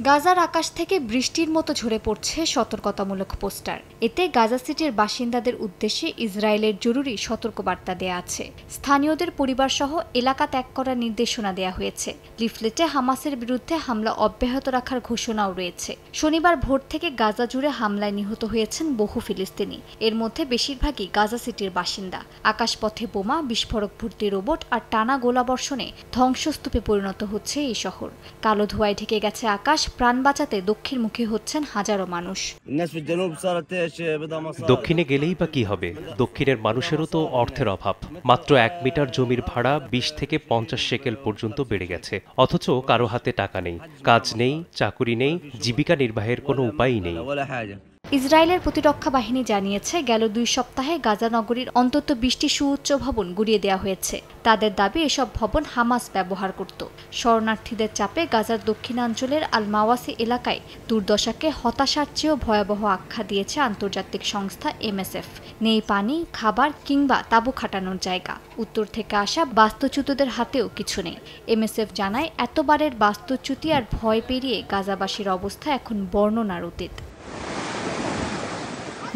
গাজার আকাশ থেকে বৃষ্টির মতো ঝরে পড়ছে সতর্কতামূলক পোস্টার। এতে গাজা সিটির বাসিন্দাদের উদ্দেশ্যে ইসরায়েলের জরুরি সতর্কবার্তা দেয়া আছে। স্থানীয়দের পরিবারসহ এলাকা ত্যাগ করার নির্দেশনা দেয়া হয়েছে। লিফলেটে হামাসের বিরুদ্ধে হামলা অব্যাহত রাখার ঘোষণাও রয়েছে। শনিবার ভোর থেকে গাজা জুড়ে হামলায় নিহত হয়েছেন বহু ফিলিস্তিনি। এর মধ্যে বেশিরভাগই গাজা সিটির বাসিন্দা। আকাশপথে বোমা, বিস্ফোরক ভর্তি রোবট আর টানা গোলাবর্ষণে ধ্বংসস্তূপে পরিণত হচ্ছে এই শহর। কালো ধোঁয়ায় ঢেকে গেছে আকাশ। প্রাণ বাঁচাতে দক্ষিণমুখী হচ্ছেন হাজারো মানুষ। দক্ষিণে গেলেই বা কি হবে? দক্ষিণের মানুষেরও তো অর্থের অভাব। মাত্র 1 মিটার জমির ভাড়া 20 থেকে 50 শেকেল পর্যন্ত বেড়ে গেছে। অথচ কারো হাতে টাকা নেই, কাজ নেই, চাকুরি নেই, জীবিকা নির্বাহের কোনো উপায়ই নেই। ইসরায়েলের প্রতিরক্ষা বাহিনী জানিয়েছে, গেল 2 সপ্তাহে গাজা নগরীর অন্তত 20টি সুউচ্চ ভবন গুড়িয়ে দেওয়া হয়েছে। তাদের দাবি, এসব ভবন হামাস ব্যবহার করত। শরণার্থীদের চাপে গাজার দক্ষিণাঞ্চলের আল মাওয়াসি এলাকায় দুর্দশাকে হতাশার চেয়েও ভয়াবহ আখ্যা দিয়েছে আন্তর্জাতিক সংস্থা MSF। নেই পানি, খাবার কিংবা তাঁবু খাটানোর জায়গা। উত্তর থেকে আসা বাস্তুচ্যুতদের হাতেও কিছু নেই। MSF জানায়, এতবারের বাস্তুচ্যুতি আর ভয় পেরিয়ে গাজাবাসীর অবস্থা এখন বর্ণনার অতীত।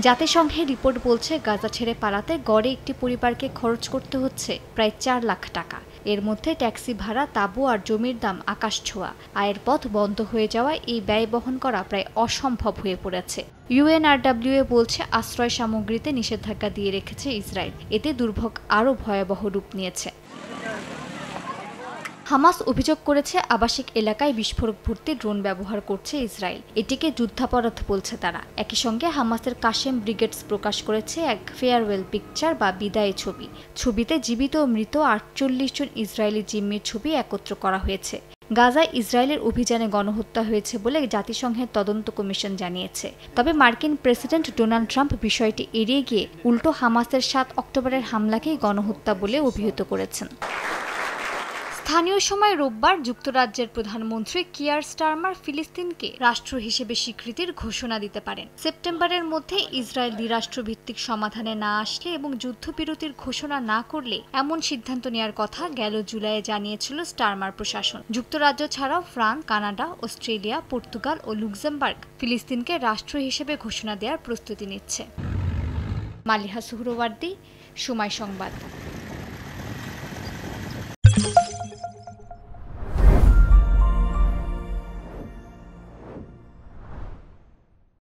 জাতিসংঘের রিপোর্ট বলছে, গাজা ছেড়ে পালাতে গড়ে একটি পরিবারকে খরচ করতে হচ্ছে প্রায় 4 লাখ টাকা। এর মধ্যে ট্যাক্সি ভাড়া, তাঁবু আর জমির দাম আকাশছোঁয়া। আয়ের পথ বন্ধ হয়ে যাওয়ায় এই ব্যয় বহন করা প্রায় অসম্ভব হয়ে পড়েছে। UNRWA বলছে, আশ্রয় সামগ্রীতে নিষেধাজ্ঞা দিয়ে রেখেছে ইসরায়েল। এতে দুর্ভোগ আরও ভয়াবহ রূপ নিয়েছে। হামাস অভিযোগ করেছে, আবাসিক এলাকায় বিস্ফোরক ভর্তি ড্রোন ব্যবহার করছে ইসরায়েল। এটিকে যুদ্ধাপরাধ বলছে তারা। একই সঙ্গে হামাসের কাশেম ব্রিগেডস প্রকাশ করেছে এক ফেয়ারওয়েল পিকচার বা বিদায় ছবি। ছবিতে জীবিত ও মৃত 48 জন ইসরায়েলি জিম্মির ছবি একত্র করা হয়েছে। গাজায় ইসরায়েলের অভিযানে গণহত্যা হয়েছে বলে জাতিসংঘের তদন্ত কমিশন জানিয়েছে। তবে মার্কিন প্রেসিডেন্ট ডোনাল্ড ট্রাম্প বিষয়টি এড়িয়ে গিয়ে উল্টো হামাসের 7 অক্টোবরের হামলাকেই গণহত্যা বলে অভিহিত করেছেন। স্থানীয় সময় রোববার যুক্তরাজ্যের প্রধানমন্ত্রী কিয়ার স্টারমার ফিলিস্তিনকে রাষ্ট্র হিসেবে স্বীকৃতির ঘোষণা দিতে পারেন। সেপ্টেম্বরের মধ্যে ইসরায়েল দ্বিরাষ্ট্রভিত্তিক সমাধানে না আসলে এবং যুদ্ধবিরতির ঘোষণা না করলে এমন সিদ্ধান্ত নেওয়ার কথা গেল জুলাইয়ে জানিয়েছিল স্টারমার প্রশাসন। যুক্তরাজ্য ছাড়াও ফ্রান্স, কানাডা, অস্ট্রেলিয়া, পর্তুগাল ও লুক্সেমবার্গ ফিলিস্তিনকে রাষ্ট্র হিসেবে ঘোষণা দেওয়ার প্রস্তুতি নিচ্ছে। মালিহা সুহরওয়ার্দী, সময় সংবাদ।